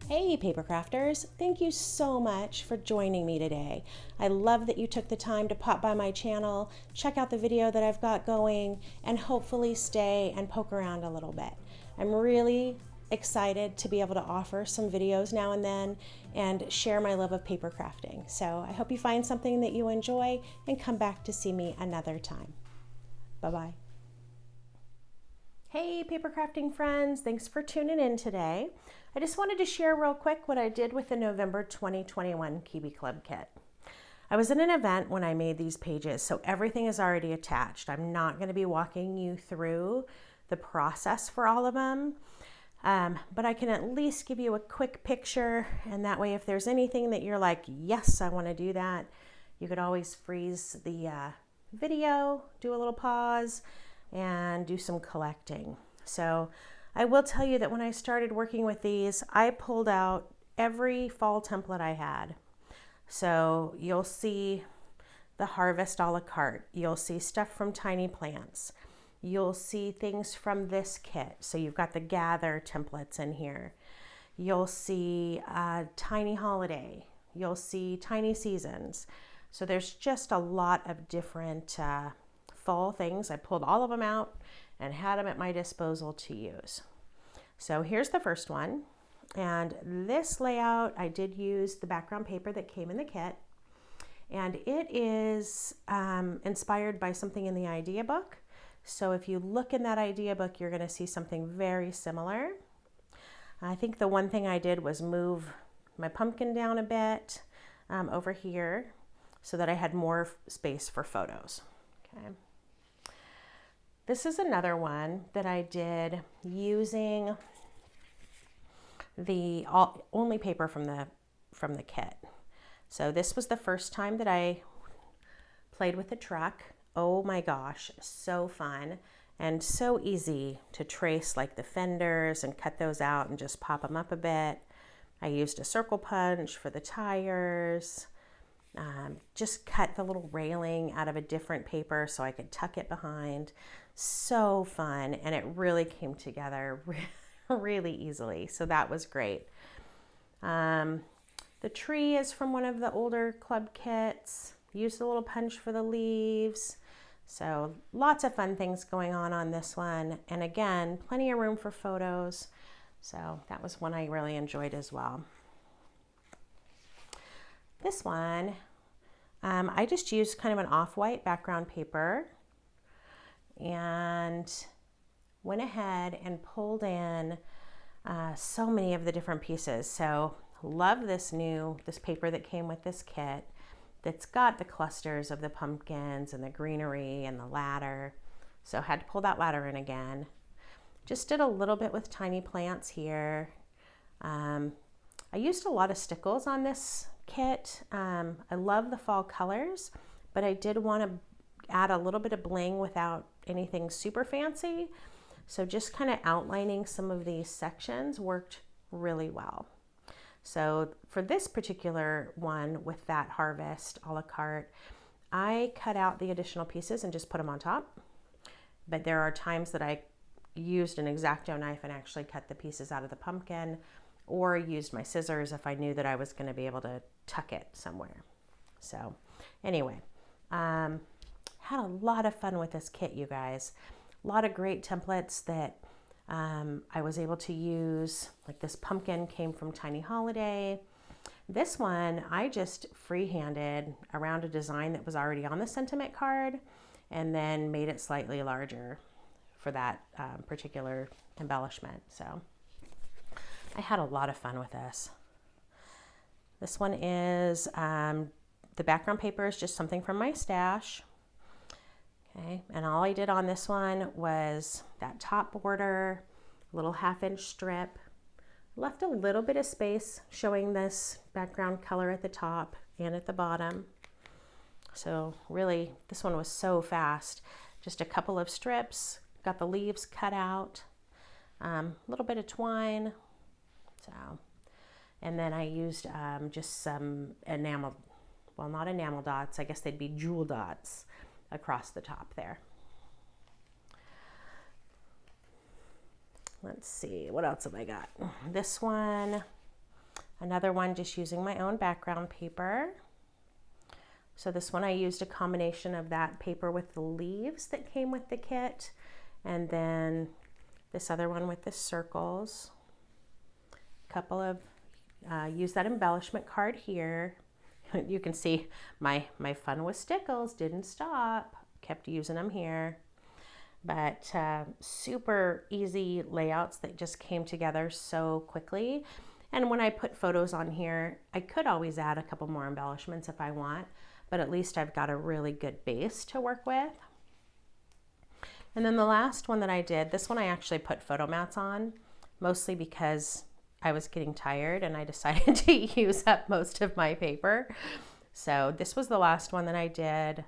Hey paper crafters, thank you so much for joining me today. I love that you took the time to pop by my channel, check out the video that I've got going, and hopefully stay and poke around a little bit. I'm really excited to be able to offer some videos now and then and share my love of paper crafting. So I hope you find something that you enjoy and come back to see me another time. Bye-bye. Hey paper crafting friends, thanks for tuning in today. I just wanted to share real quick what I did with the November 2021 Kiwi Club Kit. I was in an event when I made these pages, so everything is already attached. I'm not going to be walking you through the process for all of them, but I can at least give you a quick picture, and that way if there's anything that you're like, yes, I want to do that, you could always freeze the video, do a little pause, and do some collecting. So I will tell you that when I started working with these, I pulled out every fall template I had. So you'll see the Harvest a la carte. You'll see stuff from Tiny Plants. You'll see things from this kit. So you've got the Gather templates in here. You'll see Tiny Holiday. You'll see Tiny Seasons. So there's just a lot of different fall things. I pulled all of them out and had them at my disposal to use. So here's the first one. And this layout, I did use the background paper that came in the kit. And it is inspired by something in the idea book. So if you look in that idea book, you're going to see something very similar. I think the one thing I did was move my pumpkin down a bit over here so that I had more space for photos. Okay. This is another one that I did using the only paper from the kit. So this was the first time that I played with the truck. Oh my gosh, so fun and so easy to trace, like the fenders, and cut those out and just pop them up a bit. I used a circle punch for the tires. Just cut the little railing out of a different paper so I could tuck it behind. So fun, and it really came together really easily, so that was great. The tree is from one of the older club kits. Used a little punch for the leaves. So lots of fun things going on this one, and again, plenty of room for photos, so that was one I really enjoyed as well. This one, I just used kind of an off-white background paper and went ahead and pulled in so many of the different pieces. So love this paper that came with this kit that's got the clusters of the pumpkins and the greenery and the ladder. So had to pull that ladder in again. Just did a little bit with Tiny Plants here. I used a lot of stickles on this kit. I love the fall colors, but I did want to add a little bit of bling without anything super fancy. So just kind of outlining some of these sections worked really well. So for this particular one with that Harvest a la carte, I cut out the additional pieces and just put them on top. But there are times that I used an X-Acto knife and actually cut the pieces out of the pumpkin, or used my scissors if I knew that I was going to be able to tuck it somewhere. So anyway, had a lot of fun with this kit, you guys. A lot of great templates that I was able to use. Like this pumpkin came from Tiny Holiday. This one, I just freehanded around a design that was already on the sentiment card and then made it slightly larger for that particular embellishment. So I had a lot of fun with this. This one is, the background paper is just something from my stash. Okay, and all I did on this one was that top border, little 1/2-inch strip. Left a little bit of space showing this background color at the top and at the bottom. So really, this one was so fast. Just a couple of strips, got the leaves cut out, a little bit of twine. So, and then I used just some enamel, well, not enamel dots, I guess they'd be jewel dots across the top there. Let's see, what else have I got? This one, Another one just using my own background paper. So this one I used a combination of that paper with the leaves that came with the kit, and then this other one with the circles. A couple of, use that embellishment card here. You can see my fun with stickles didn't stop, kept using them here. But super easy layouts that just came together so quickly. And when I put photos on here, I could always add a couple more embellishments if I want, but at least I've got a really good base to work with. And then the last one that I did, this one I actually put photo mats on, mostly because I was getting tired and I decided to use up most of my paper. So this was the last one that I did.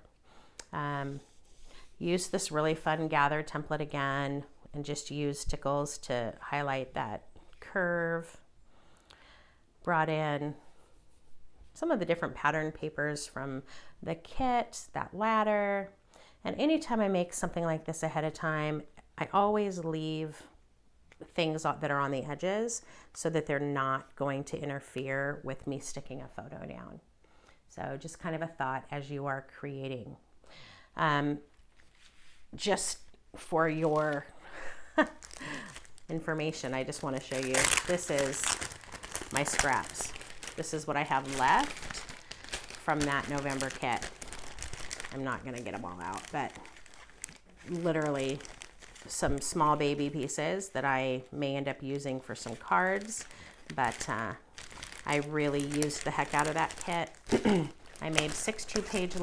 Used this really fun gather template again and just used stickles to highlight that curve. Brought in some of the different pattern papers from the kit, that ladder. And anytime I make something like this ahead of time, I always leave things that are on the edges so that they're not going to interfere with me sticking a photo down. So just kind of a thought as you are creating. Just for your information, I just want to show you, this is my scraps. This is what I have left from that November kit. I'm not going to get them all out, but literally some small baby pieces that I may end up using for some cards, but I really used the heck out of that kit. I made 6 2-page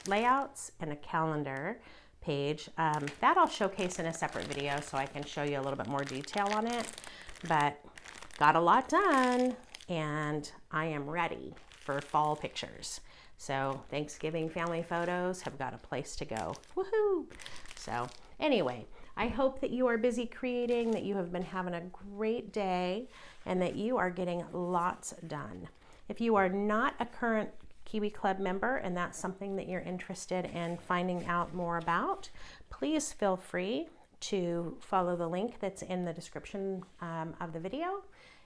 layouts and a calendar page. That I'll showcase in a separate video so I can show you a little bit more detail on it, but got a lot done and I am ready for fall pictures. So Thanksgiving family photos have got a place to go. Woohoo! So anyway, I hope that you are busy creating, that you have been having a great day, and that you are getting lots done. If you are not a current Kiwi Club member and that's something that you're interested in finding out more about, please feel free to follow the link that's in the description of the video,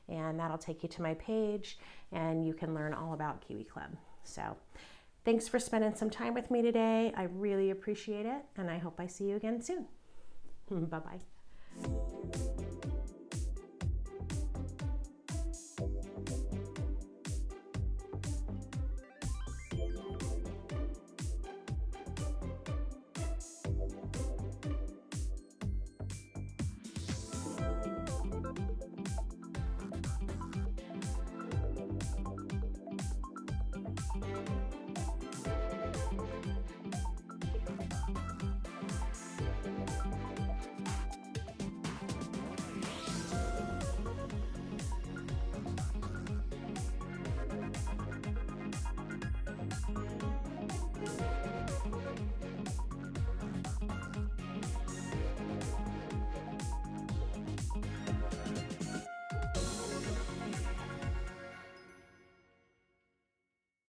and that'll take you to my page and you can learn all about Kiwi Club. So thanks for spending some time with me today. I really appreciate it, and I hope I see you again soon. Bye-bye.